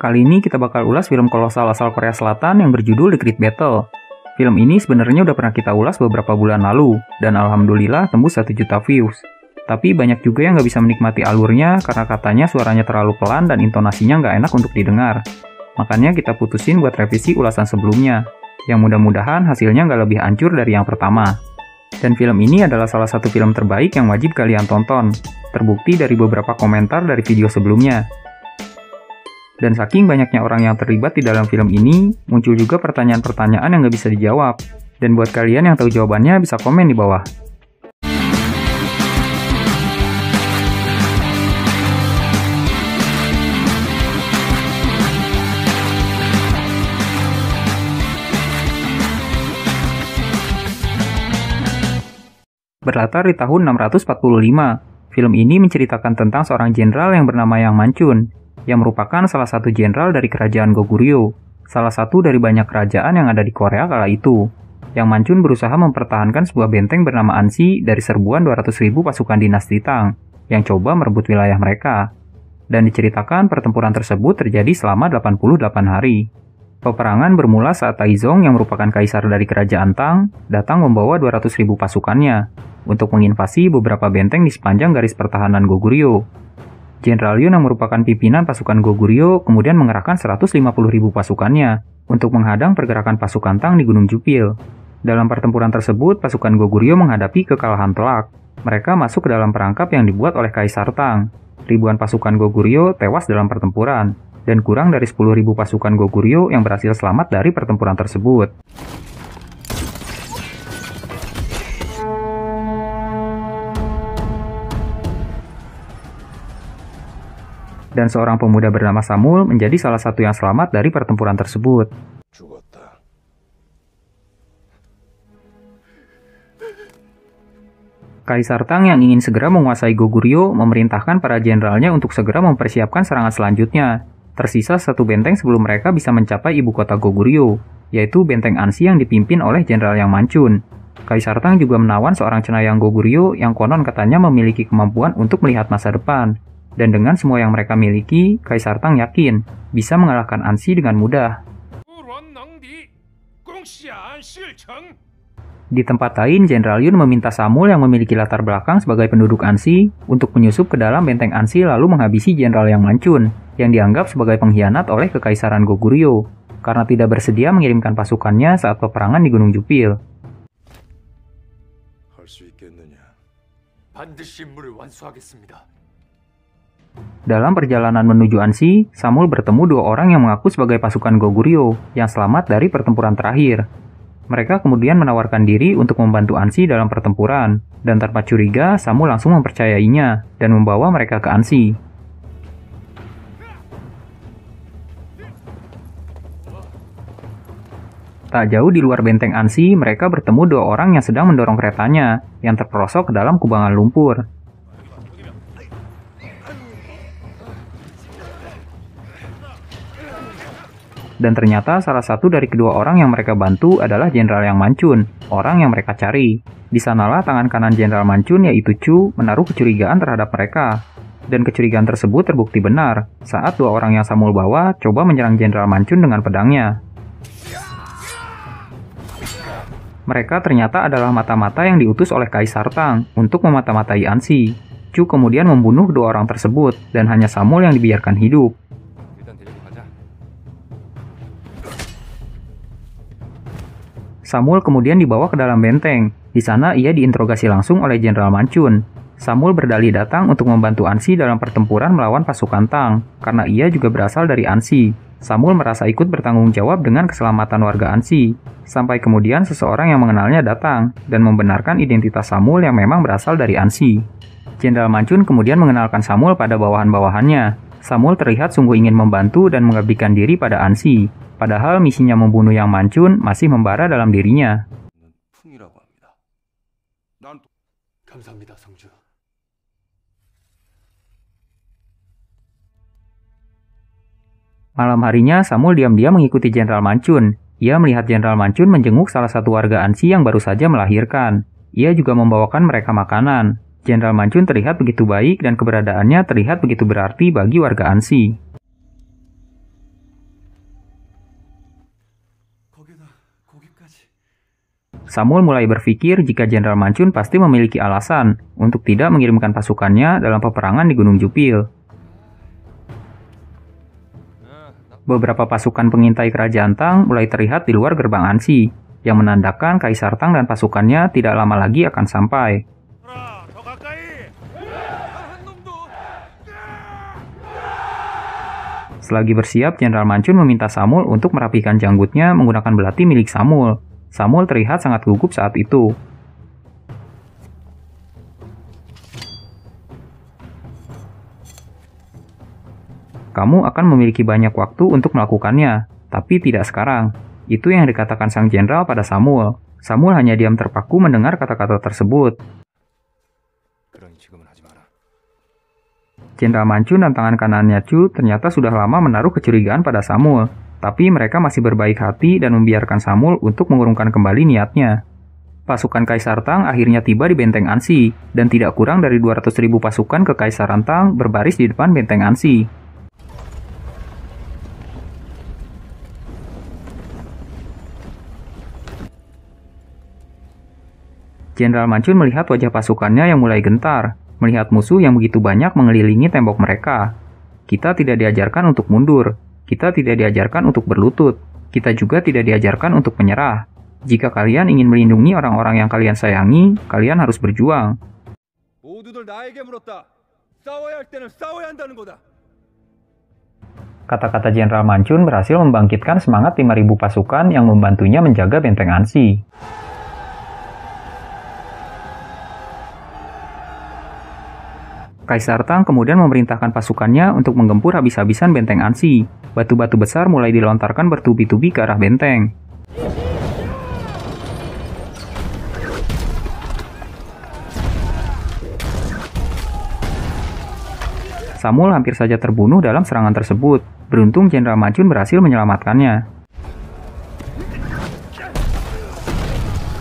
Kali ini kita bakal ulas film kolosal asal Korea Selatan yang berjudul The Great Battle. Film ini sebenarnya udah pernah kita ulas beberapa bulan lalu, dan alhamdulillah tembus 1 juta views. Tapi banyak juga yang nggak bisa menikmati alurnya karena katanya suaranya terlalu pelan dan intonasinya nggak enak untuk didengar. Makanya kita putusin buat revisi ulasan sebelumnya, yang mudah-mudahan hasilnya nggak lebih hancur dari yang pertama. Dan film ini adalah salah satu film terbaik yang wajib kalian tonton, terbukti dari beberapa komentar dari video sebelumnya. Dan saking banyaknya orang yang terlibat di dalam film ini, muncul juga pertanyaan-pertanyaan yang nggak bisa dijawab. Dan buat kalian yang tahu jawabannya, bisa komen di bawah. Berlatar di tahun 645, film ini menceritakan tentang seorang jenderal yang bernama Yang Manchun, yang merupakan salah satu jenderal dari kerajaan Goguryeo, salah satu dari banyak kerajaan yang ada di Korea kala itu. Yang Manchun berusaha mempertahankan sebuah benteng bernama Ansi dari serbuan 200.000 pasukan dinasti Tang, yang coba merebut wilayah mereka. Dan diceritakan pertempuran tersebut terjadi selama 88 hari. Peperangan bermula saat Taizong yang merupakan kaisar dari kerajaan Tang, datang membawa 200.000 pasukannya, untuk menginvasi beberapa benteng di sepanjang garis pertahanan Goguryeo. Jenderal Yun yang merupakan pimpinan pasukan Goguryeo kemudian mengerahkan 150.000 pasukannya untuk menghadang pergerakan pasukan Tang di Gunung Jupil. Dalam pertempuran tersebut, pasukan Goguryeo menghadapi kekalahan telak. Mereka masuk ke dalam perangkap yang dibuat oleh Kaisar Tang. Ribuan pasukan Goguryeo tewas dalam pertempuran, dan kurang dari 10.000 pasukan Goguryeo yang berhasil selamat dari pertempuran tersebut. Dan seorang pemuda bernama Samul menjadi salah satu yang selamat dari pertempuran tersebut. Kaisar Tang yang ingin segera menguasai Goguryeo memerintahkan para jenderalnya untuk segera mempersiapkan serangan selanjutnya. Tersisa satu benteng sebelum mereka bisa mencapai ibu kota Goguryeo, yaitu benteng Ansi yang dipimpin oleh Jenderal Yang Manchun. Kaisar Tang juga menawan seorang cenayang Goguryeo yang konon katanya memiliki kemampuan untuk melihat masa depan. Dan dengan semua yang mereka miliki, Kaisar Tang yakin bisa mengalahkan Ansi dengan mudah. Di tempat lain, Jenderal Yun meminta Samul yang memiliki latar belakang sebagai penduduk Ansi untuk menyusup ke dalam benteng Ansi lalu menghabisi Jenderal Yang Manchun, yang dianggap sebagai pengkhianat oleh Kekaisaran Goguryeo, karena tidak bersedia mengirimkan pasukannya saat peperangan di Gunung Jupil. Dalam perjalanan menuju Ansi, Samul bertemu dua orang yang mengaku sebagai pasukan Goguryeo yang selamat dari pertempuran terakhir. Mereka kemudian menawarkan diri untuk membantu Ansi dalam pertempuran, dan tanpa curiga, Samul langsung mempercayainya dan membawa mereka ke Ansi. Tak jauh di luar benteng Ansi, mereka bertemu dua orang yang sedang mendorong keretanya, yang terperosok ke dalam kubangan lumpur. Dan ternyata salah satu dari kedua orang yang mereka bantu adalah Jenderal Yang Manchun, orang yang mereka cari. Di sanalah tangan kanan Jenderal Manchun yaitu Chu menaruh kecurigaan terhadap mereka. Dan kecurigaan tersebut terbukti benar saat dua orang yang Samul bawa coba menyerang Jenderal Manchun dengan pedangnya. Mereka ternyata adalah mata-mata yang diutus oleh Kaisar Tang untuk memata-matai Ansi. Chu kemudian membunuh dua orang tersebut dan hanya Samul yang dibiarkan hidup. Samul kemudian dibawa ke dalam benteng. Di sana ia diinterogasi langsung oleh Jenderal Manchun. Samul berdalih datang untuk membantu Ansi dalam pertempuran melawan pasukan Tang, karena ia juga berasal dari Ansi. Samul merasa ikut bertanggung jawab dengan keselamatan warga Ansi. Sampai kemudian seseorang yang mengenalnya datang dan membenarkan identitas Samul yang memang berasal dari Ansi. Jenderal Manchun kemudian mengenalkan Samul pada bawahan-bawahannya. Samul terlihat sungguh ingin membantu dan mengabdikan diri pada Ansi. Padahal misinya membunuh Yang Manchun masih membara dalam dirinya. Malam harinya, Samul diam-diam mengikuti Jenderal Manchun. Ia melihat Jenderal Manchun menjenguk salah satu warga Ansi yang baru saja melahirkan. Ia juga membawakan mereka makanan. Jenderal Manchun terlihat begitu baik dan keberadaannya terlihat begitu berarti bagi warga Ansi. Samul mulai berpikir jika Jenderal Manchun pasti memiliki alasan untuk tidak mengirimkan pasukannya dalam peperangan di Gunung Jupil. Beberapa pasukan pengintai kerajaan Tang mulai terlihat di luar gerbang Ansi, yang menandakan Kaisar Tang dan pasukannya tidak lama lagi akan sampai. Selagi bersiap, Jenderal Manchun meminta Samul untuk merapikan janggutnya menggunakan belati milik Samul. Samul terlihat sangat gugup saat itu. Kamu akan memiliki banyak waktu untuk melakukannya, tapi tidak sekarang. Itu yang dikatakan sang jenderal pada Samul. Samul hanya diam terpaku mendengar kata-kata tersebut. Jenderal Manchun dan tangan kanannya Chu ternyata sudah lama menaruh kecurigaan pada Samul, tapi mereka masih berbaik hati dan membiarkan Samul untuk mengurungkan kembali niatnya. Pasukan Kaisar Tang akhirnya tiba di benteng Ansi, dan tidak kurang dari 200.000 pasukan Kekaisaran Tang berbaris di depan benteng Ansi. Jenderal Manchun melihat wajah pasukannya yang mulai gentar, melihat musuh yang begitu banyak mengelilingi tembok mereka. Kita tidak diajarkan untuk mundur, kita tidak diajarkan untuk berlutut, kita juga tidak diajarkan untuk menyerah. Jika kalian ingin melindungi orang-orang yang kalian sayangi, kalian harus berjuang. Kata-kata Jenderal Manchun berhasil membangkitkan semangat 5.000 pasukan yang membantunya menjaga benteng Ansi. Kaisar Tang kemudian memerintahkan pasukannya untuk menggempur habis-habisan benteng Ansi. Batu-batu besar mulai dilontarkan bertubi-tubi ke arah benteng. Samul hampir saja terbunuh dalam serangan tersebut. Beruntung Jenderal Manchun berhasil menyelamatkannya.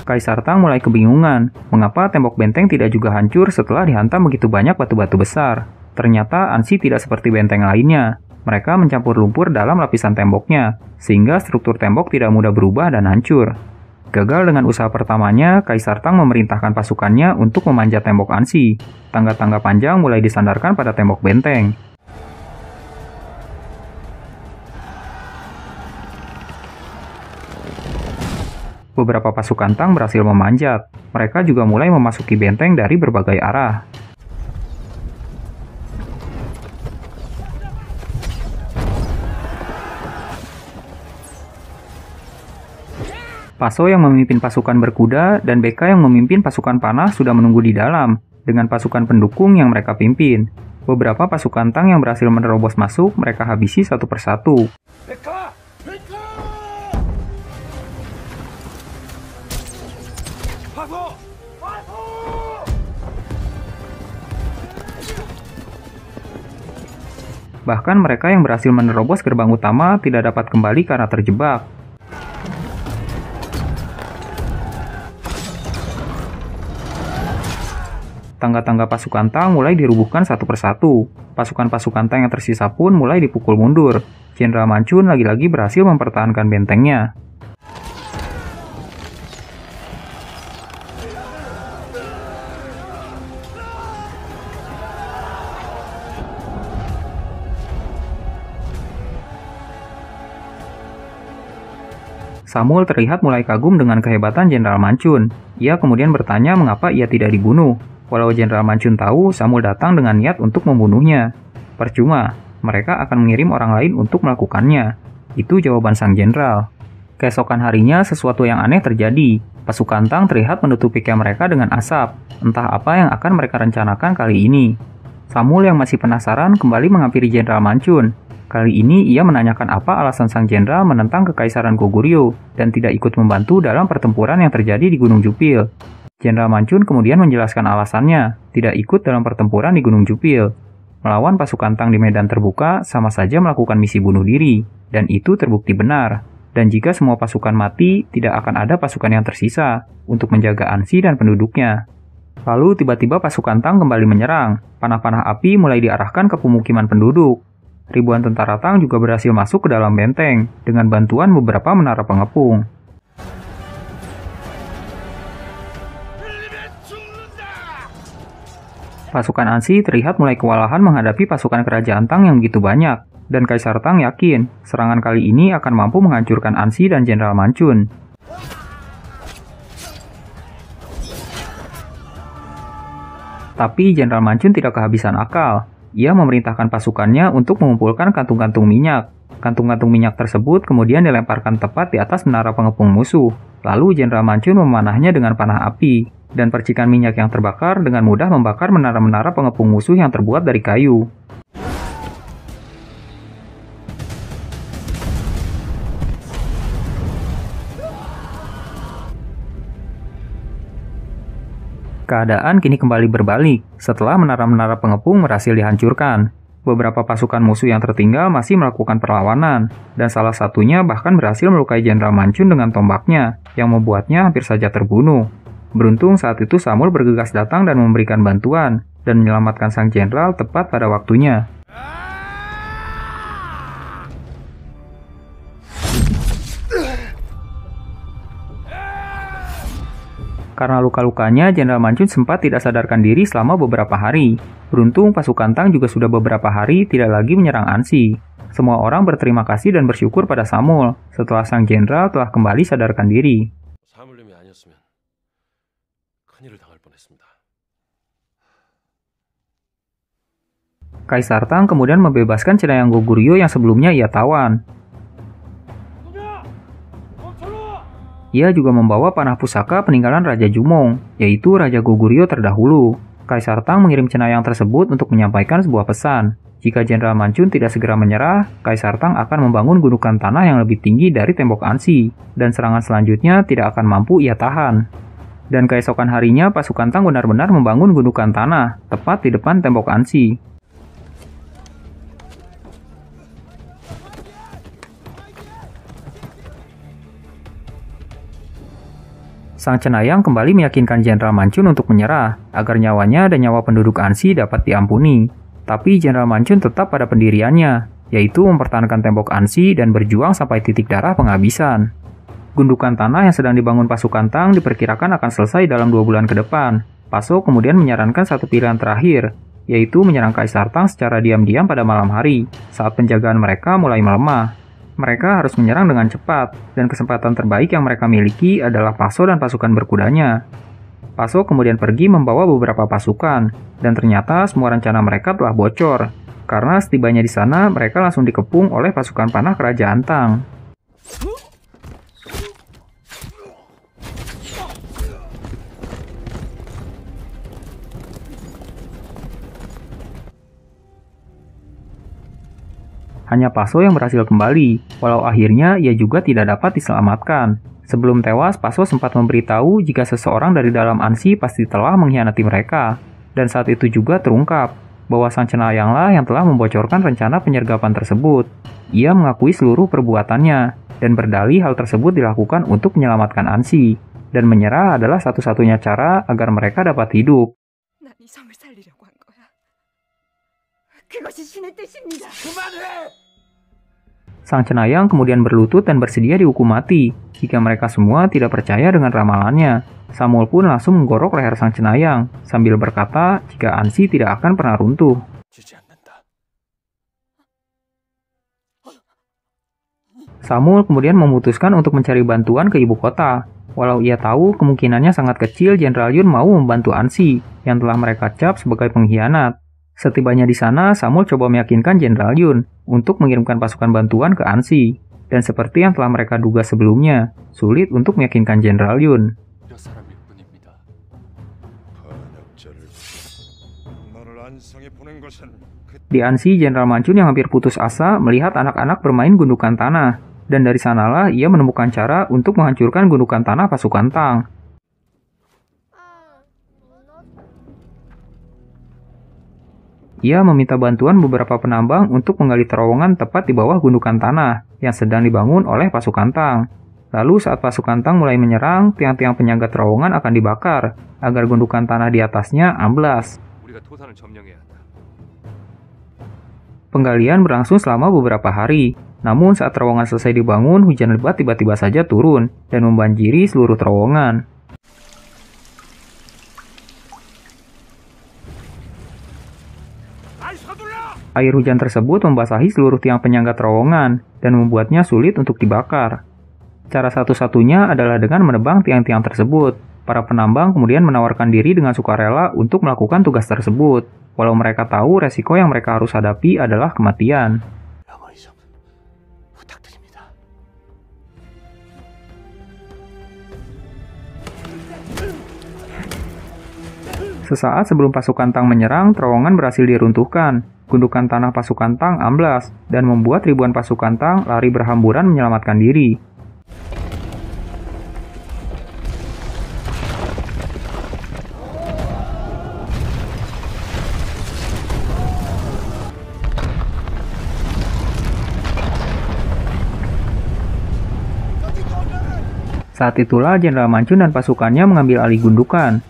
Kaisar Tang mulai kebingungan, mengapa tembok benteng tidak juga hancur setelah dihantam begitu banyak batu-batu besar. Ternyata Ansi tidak seperti benteng lainnya. Mereka mencampur lumpur dalam lapisan temboknya, sehingga struktur tembok tidak mudah berubah dan hancur. Gagal dengan usaha pertamanya, Kaisar Tang memerintahkan pasukannya untuk memanjat tembok Ansi. Tangga-tangga panjang mulai disandarkan pada tembok benteng. Beberapa pasukan Tang berhasil memanjat. Mereka juga mulai memasuki benteng dari berbagai arah. Paso yang memimpin pasukan berkuda dan Beka yang memimpin pasukan panah sudah menunggu di dalam, dengan pasukan pendukung yang mereka pimpin. Beberapa pasukan Tang yang berhasil menerobos masuk, mereka habisi satu persatu. Bahkan mereka yang berhasil menerobos gerbang utama tidak dapat kembali karena terjebak. Tangga-tangga pasukan Tang mulai dirubuhkan satu persatu. Pasukan-pasukan Tang yang tersisa pun mulai dipukul mundur. Jenderal Manchun lagi-lagi berhasil mempertahankan bentengnya. Samul terlihat mulai kagum dengan kehebatan Jenderal Manchun. Ia kemudian bertanya mengapa ia tidak dibunuh. Walau Jenderal Manchun tahu Samul datang dengan niat untuk membunuhnya. Percuma, mereka akan mengirim orang lain untuk melakukannya. Itu jawaban sang jenderal. Keesokan harinya sesuatu yang aneh terjadi. Pasukan Tang terlihat menutupi camp mereka dengan asap. Entah apa yang akan mereka rencanakan kali ini. Samul yang masih penasaran kembali menghampiri Jenderal Manchun. Kali ini ia menanyakan apa alasan sang jenderal menentang Kekaisaran Goguryeo dan tidak ikut membantu dalam pertempuran yang terjadi di Gunung Jupil. Jenderal Manchun kemudian menjelaskan alasannya, tidak ikut dalam pertempuran di Gunung Jupil. Melawan pasukan Tang di medan terbuka sama saja melakukan misi bunuh diri, dan itu terbukti benar. Dan jika semua pasukan mati, tidak akan ada pasukan yang tersisa untuk menjaga Ansi dan penduduknya. Lalu tiba-tiba pasukan Tang kembali menyerang. Panah-panah api mulai diarahkan ke pemukiman penduduk. Ribuan tentara Tang juga berhasil masuk ke dalam benteng dengan bantuan beberapa menara pengepung. Pasukan Ansi terlihat mulai kewalahan menghadapi pasukan kerajaan Tang yang begitu banyak, dan Kaisar Tang yakin serangan kali ini akan mampu menghancurkan Ansi dan Jenderal Manchun. Tapi Jenderal Manchun tidak kehabisan akal. Ia memerintahkan pasukannya untuk mengumpulkan kantung-kantung minyak. Kantung-kantung minyak tersebut kemudian dilemparkan tepat di atas menara pengepung musuh. Lalu Jenderal Manchun memanahnya dengan panah api, dan percikan minyak yang terbakar dengan mudah membakar menara-menara pengepung musuh yang terbuat dari kayu. Keadaan kini kembali berbalik setelah menara-menara pengepung berhasil dihancurkan. Beberapa pasukan musuh yang tertinggal masih melakukan perlawanan, dan salah satunya bahkan berhasil melukai Jenderal Manchun dengan tombaknya, yang membuatnya hampir saja terbunuh. Beruntung saat itu Samul bergegas datang dan memberikan bantuan, dan menyelamatkan sang jenderal tepat pada waktunya. Karena luka-lukanya, Jenderal Manchun sempat tidak sadarkan diri selama beberapa hari. Beruntung pasukan Tang juga sudah beberapa hari tidak lagi menyerang Ansi. Semua orang berterima kasih dan bersyukur pada Samul setelah sang jenderal telah kembali sadarkan diri. Kaisar Tang kemudian membebaskan Cenayang Goguryeo yang sebelumnya ia tawan. Ia juga membawa panah pusaka peninggalan Raja Jumong, yaitu Raja Goguryeo terdahulu. Kaisar Tang mengirim cenayang tersebut untuk menyampaikan sebuah pesan. Jika Jenderal Manchun tidak segera menyerah, Kaisar Tang akan membangun gundukan tanah yang lebih tinggi dari tembok Ansi, dan serangan selanjutnya tidak akan mampu ia tahan. Dan keesokan harinya, pasukan Tang benar-benar membangun gundukan tanah, tepat di depan tembok Ansi. Sang cenayang kembali meyakinkan Jenderal Manchun untuk menyerah, agar nyawanya dan nyawa penduduk Ansi dapat diampuni. Tapi Jenderal Manchun tetap pada pendiriannya, yaitu mempertahankan tembok Ansi dan berjuang sampai titik darah penghabisan. Gundukan tanah yang sedang dibangun pasukan Tang diperkirakan akan selesai dalam 2 bulan ke depan. Paso kemudian menyarankan satu pilihan terakhir, yaitu menyerang Kaisar Tang secara diam-diam pada malam hari, saat penjagaan mereka mulai melemah. Mereka harus menyerang dengan cepat, dan kesempatan terbaik yang mereka miliki adalah Paso dan pasukan berkudanya. Paso kemudian pergi membawa beberapa pasukan, dan ternyata semua rencana mereka telah bocor, karena setibanya di sana mereka langsung dikepung oleh pasukan panah kerajaan Tang. Hanya Paso yang berhasil kembali, walau akhirnya ia juga tidak dapat diselamatkan. Sebelum tewas, Paso sempat memberitahu jika seseorang dari dalam Ansi pasti telah mengkhianati mereka. Dan saat itu juga terungkap bahwa sang cenayanglah yang telah membocorkan rencana penyergapan tersebut. Ia mengakui seluruh perbuatannya, dan berdalih hal tersebut dilakukan untuk menyelamatkan Ansi. Dan menyerah adalah satu-satunya cara agar mereka dapat hidup. Sang cenayang kemudian berlutut dan bersedia dihukum mati jika mereka semua tidak percaya dengan ramalannya. Samul pun langsung menggorok leher sang cenayang sambil berkata jika Ansi tidak akan pernah runtuh. Samul kemudian memutuskan untuk mencari bantuan ke ibu kota. Walau ia tahu kemungkinannya sangat kecil Jenderal Yun mau membantu Ansi yang telah mereka cap sebagai pengkhianat. Setibanya di sana, Samul coba meyakinkan Jenderal Yun untuk mengirimkan pasukan bantuan ke Ansi. Dan seperti yang telah mereka duga sebelumnya, sulit untuk meyakinkan Jenderal Yun. Di Ansi, Jenderal Manchun yang hampir putus asa melihat anak-anak bermain gundukan tanah. Dan dari sanalah ia menemukan cara untuk menghancurkan gundukan tanah pasukan Tang. Ia meminta bantuan beberapa penambang untuk menggali terowongan tepat di bawah gundukan tanah yang sedang dibangun oleh pasukan Tang. Lalu saat pasukan Tang mulai menyerang, tiang-tiang penyangga terowongan akan dibakar agar gundukan tanah di atasnya amblas. Penggalian berlangsung selama beberapa hari. Namun saat terowongan selesai dibangun, hujan lebat tiba-tiba saja turun dan membanjiri seluruh terowongan. Air hujan tersebut membasahi seluruh tiang penyangga terowongan dan membuatnya sulit untuk dibakar. Cara satu-satunya adalah dengan menebang tiang-tiang tersebut. Para penambang kemudian menawarkan diri dengan sukarela untuk melakukan tugas tersebut, walau mereka tahu resiko yang mereka harus hadapi adalah kematian. Sesaat sebelum pasukan Tang menyerang, terowongan berhasil diruntuhkan. Gundukan tanah pasukan Tang amblas dan membuat ribuan pasukan Tang lari berhamburan menyelamatkan diri. Saat itulah Jenderal Manchun dan pasukannya mengambil alih gundukan.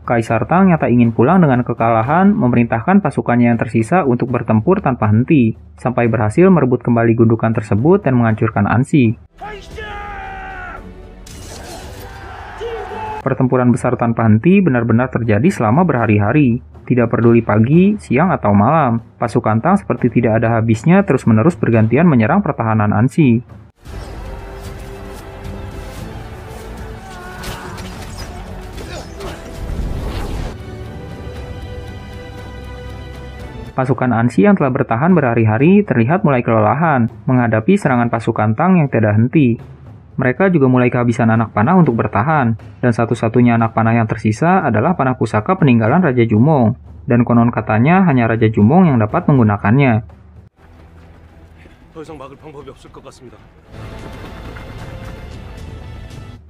Kaisar Tang yang tak ingin pulang dengan kekalahan memerintahkan pasukannya yang tersisa untuk bertempur tanpa henti, sampai berhasil merebut kembali gundukan tersebut dan menghancurkan Ansi. Pertempuran besar tanpa henti benar-benar terjadi selama berhari-hari. Tidak peduli pagi, siang, atau malam, pasukan Tang seperti tidak ada habisnya terus-menerus bergantian menyerang pertahanan Ansi. Pasukan Ansi yang telah bertahan berhari-hari terlihat mulai kelelahan menghadapi serangan pasukan Tang yang tidak henti. Mereka juga mulai kehabisan anak panah untuk bertahan, dan satu-satunya anak panah yang tersisa adalah panah pusaka peninggalan Raja Jumong, dan konon katanya hanya Raja Jumong yang dapat menggunakannya.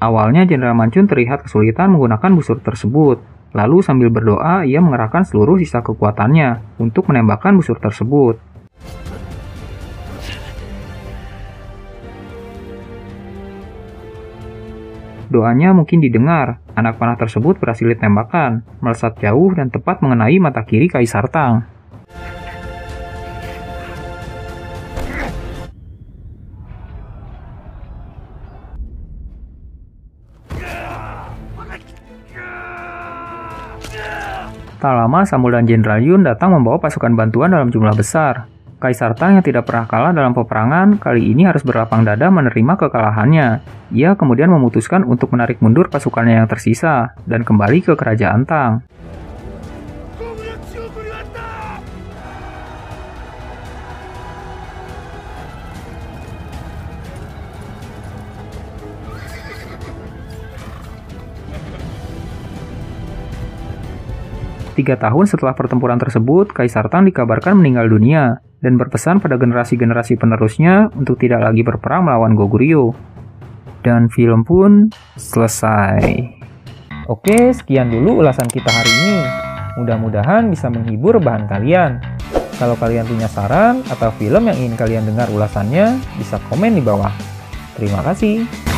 Awalnya Jenderal Manchun terlihat kesulitan menggunakan busur tersebut. Lalu sambil berdoa, ia mengerahkan seluruh sisa kekuatannya untuk menembakkan busur tersebut. Doanya mungkin didengar, anak panah tersebut berhasil ditembakkan, melesat jauh dan tepat mengenai mata kiri Kaisar Tang. Tak lama, Samul dan Jenderal Yun datang membawa pasukan bantuan dalam jumlah besar. Kaisar Tang yang tidak pernah kalah dalam peperangan, kali ini harus berlapang dada menerima kekalahannya. Ia kemudian memutuskan untuk menarik mundur pasukannya yang tersisa, dan kembali ke kerajaan Tang. Tiga tahun setelah pertempuran tersebut, Kaisar Tang dikabarkan meninggal dunia dan berpesan pada generasi-generasi penerusnya untuk tidak lagi berperang melawan Goguryeo. Dan film pun selesai. Oke, sekian dulu ulasan kita hari ini. Mudah-mudahan bisa menghibur bahan kalian. Kalau kalian punya saran atau film yang ingin kalian dengar ulasannya, bisa komen di bawah. Terima kasih.